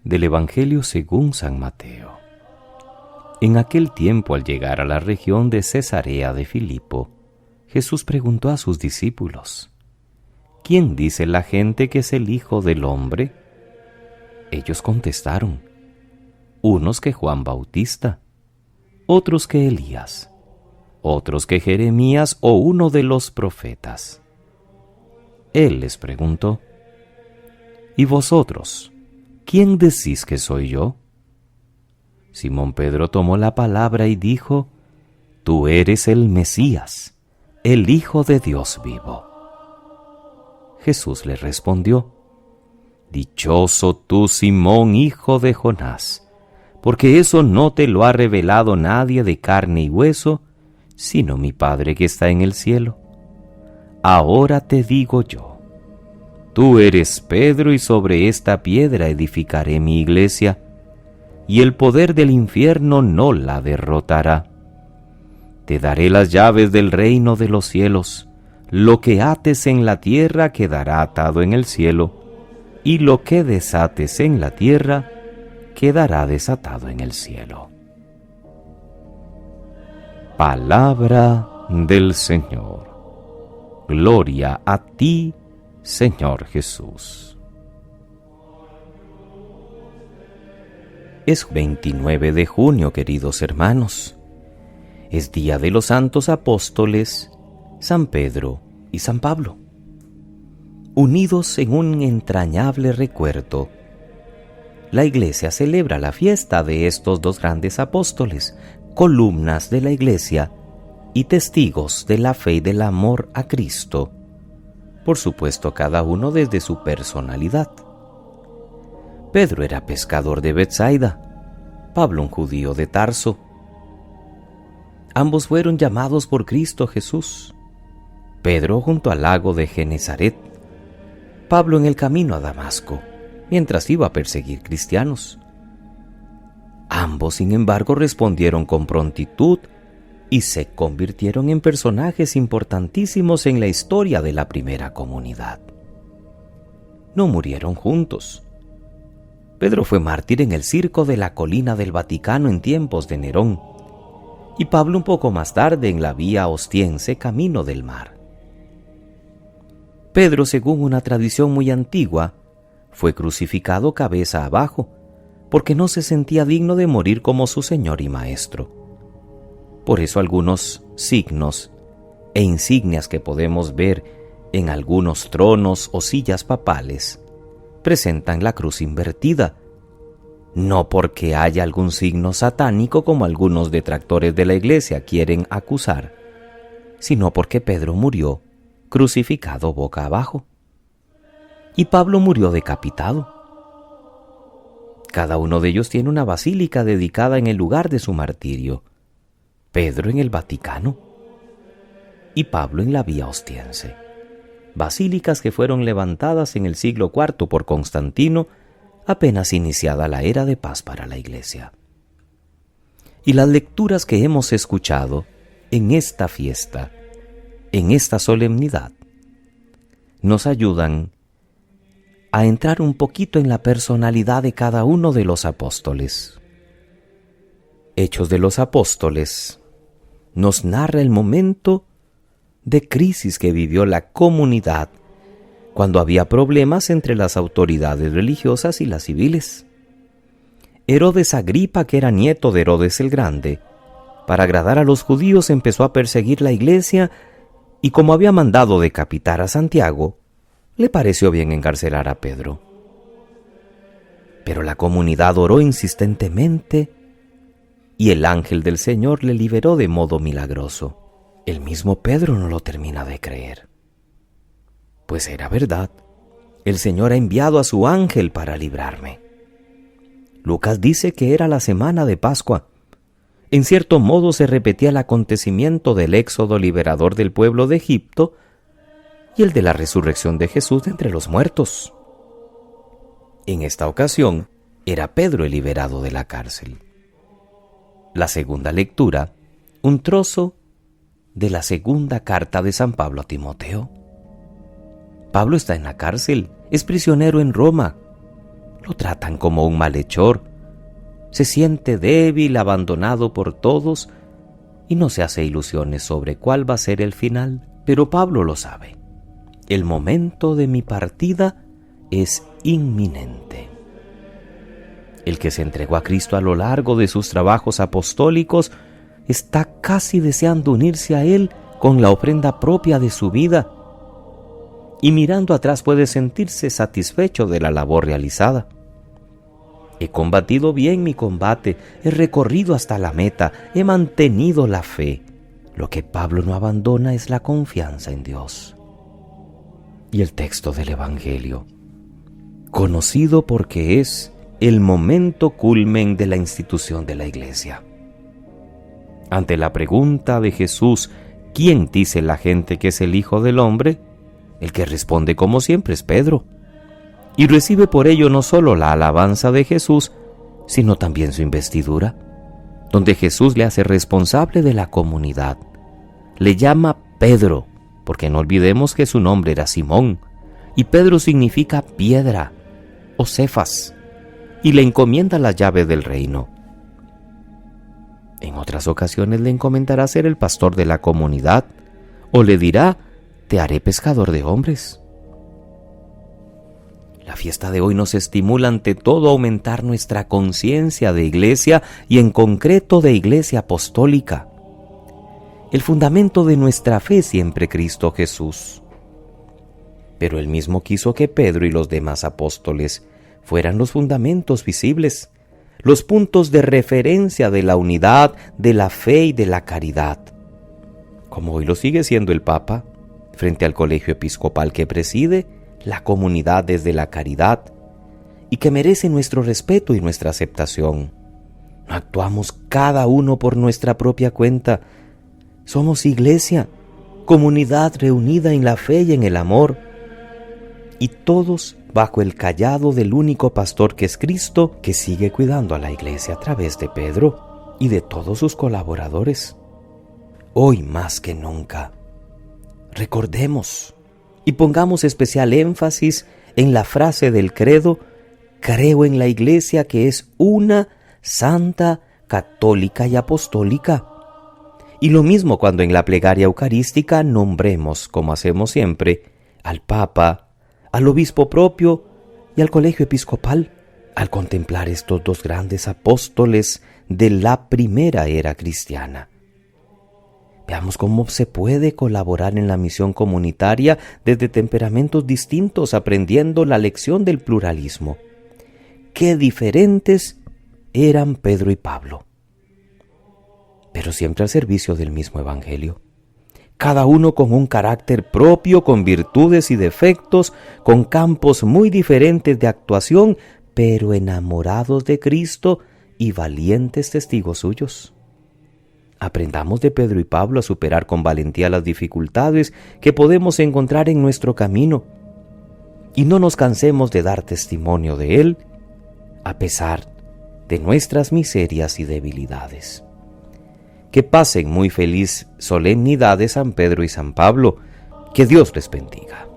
Del Evangelio según San Mateo. En aquel tiempo, al llegar a la región de Cesarea de Filipo, Jesús preguntó a sus discípulos: ¿Quién dice la gente que es el Hijo del Hombre? Ellos contestaron: unos que Juan Bautista, otros que Elías, otros que Jeremías o uno de los profetas. Él les preguntó: ¿y vosotros, quién decís que soy yo? Simón Pedro tomó la palabra y dijo: Tú eres el Mesías, el Hijo de Dios vivo. Jesús le respondió: Dichoso tú, Simón, hijo de Jonás, porque eso no te lo ha revelado nadie de carne y hueso, sino mi Padre que está en el cielo. Ahora te digo yo: tú eres Pedro, y sobre esta piedra edificaré mi iglesia, y el poder del infierno no la derrotará. Te daré las llaves del reino de los cielos. Lo que ates en la tierra quedará atado en el cielo, y lo que desates en la tierra quedará desatado en el cielo. Palabra del Señor. Gloria a ti, Señor Jesús. Es 29 de junio, queridos hermanos. Es día de los santos apóstoles San Pedro y San Pablo, unidos en un entrañable recuerdo. La Iglesia celebra la fiesta de estos dos grandes apóstoles, columnas de la Iglesia y testigos de la fe y del amor a Cristo, por supuesto cada uno desde su personalidad. Pedro era pescador de Betsaida, Pablo un judío de Tarso. Ambos fueron llamados por Cristo Jesús. Pedro junto al lago de Genesaret, Pablo en el camino a Damasco, mientras iba a perseguir cristianos. Ambos, sin embargo, respondieron con prontitud y se convirtieron en personajes importantísimos en la historia de la primera comunidad. No murieron juntos. Pedro fue mártir en el circo de la colina del Vaticano en tiempos de Nerón, y Pablo un poco más tarde en la vía Ostiense, camino del mar. Pedro, según una tradición muy antigua, fue crucificado cabeza abajo, porque no se sentía digno de morir como su Señor y Maestro. Por eso algunos signos e insignias que podemos ver en algunos tronos o sillas papales presentan la cruz invertida, no porque haya algún signo satánico como algunos detractores de la Iglesia quieren acusar, sino porque Pedro murió crucificado boca abajo y Pablo murió decapitado. Cada uno de ellos tiene una basílica dedicada en el lugar de su martirio. Pedro en el Vaticano y Pablo en la vía Ostiense. Basílicas que fueron levantadas en el siglo IV por Constantino, apenas iniciada la era de paz para la Iglesia. Y las lecturas que hemos escuchado en esta fiesta, en esta solemnidad, nos ayudan a entrar un poquito en la personalidad de cada uno de los apóstoles. Hechos de los Apóstoles nos narra el momento de crisis que vivió la comunidad cuando había problemas entre las autoridades religiosas y las civiles. Herodes Agripa, que era nieto de Herodes el Grande, para agradar a los judíos empezó a perseguir la iglesia y como había mandado decapitar a Santiago, le pareció bien encarcelar a Pedro. Pero la comunidad oró insistentemente y el ángel del Señor le liberó de modo milagroso. El mismo Pedro no lo termina de creer. Pues era verdad, el Señor ha enviado a su ángel para librarme. Lucas dice que era la semana de Pascua. En cierto modo se repetía el acontecimiento del éxodo liberador del pueblo de Egipto y el de la resurrección de Jesús de entre los muertos. En esta ocasión, era Pedro el liberado de la cárcel. La segunda lectura, un trozo de la segunda carta de San Pablo a Timoteo. Pablo está en la cárcel, es prisionero en Roma. Lo tratan como un malhechor. Se siente débil, abandonado por todos y no se hace ilusiones sobre cuál va a ser el final. Pero Pablo lo sabe. El momento de mi partida es inminente. El que se entregó a Cristo a lo largo de sus trabajos apostólicos está casi deseando unirse a Él con la ofrenda propia de su vida. Y mirando atrás puede sentirse satisfecho de la labor realizada. He combatido bien mi combate, he recorrido hasta la meta, he mantenido la fe. Lo que Pablo no abandona es la confianza en Dios. Y el texto del Evangelio, conocido porque es el momento culmen de la institución de la Iglesia. Ante la pregunta de Jesús, ¿quién dice la gente que es el Hijo del Hombre?, el que responde como siempre es Pedro, y recibe por ello no solo la alabanza de Jesús, sino también su investidura, donde Jesús le hace responsable de la comunidad. Le llama Pedro, porque no olvidemos que su nombre era Simón, y Pedro significa piedra o Cefas, y le encomienda la llave del reino. En otras ocasiones le encomendará ser el pastor de la comunidad, o le dirá: te haré pescador de hombres. La fiesta de hoy nos estimula ante todo a aumentar nuestra conciencia de iglesia y en concreto de iglesia apostólica. El fundamento de nuestra fe es siempre Cristo Jesús. Pero Él mismo quiso que Pedro y los demás apóstoles fueran los fundamentos visibles, los puntos de referencia de la unidad, de la fe y de la caridad, como hoy lo sigue siendo el Papa, frente al colegio episcopal que preside, la comunidad desde la caridad, y que merece nuestro respeto y nuestra aceptación. No actuamos cada uno por nuestra propia cuenta. Somos iglesia, comunidad reunida en la fe y en el amor, y todos bajo el cayado del único pastor que es Cristo, que sigue cuidando a la iglesia a través de Pedro y de todos sus colaboradores. Hoy más que nunca, recordemos y pongamos especial énfasis en la frase del credo: creo en la Iglesia que es una, santa, católica y apostólica. Y lo mismo cuando en la plegaria eucarística nombremos, como hacemos siempre, al Papa, al obispo propio y al colegio episcopal, al contemplar estos dos grandes apóstoles de la primera era cristiana. Veamos cómo se puede colaborar en la misión comunitaria desde temperamentos distintos, aprendiendo la lección del pluralismo. Qué diferentes eran Pedro y Pablo, pero siempre al servicio del mismo Evangelio. Cada uno con un carácter propio, con virtudes y defectos, con campos muy diferentes de actuación, pero enamorados de Cristo y valientes testigos suyos. Aprendamos de Pedro y Pablo a superar con valentía las dificultades que podemos encontrar en nuestro camino y no nos cansemos de dar testimonio de Él a pesar de nuestras miserias y debilidades. Que pasen muy feliz solemnidad de San Pedro y San Pablo. Que Dios les bendiga.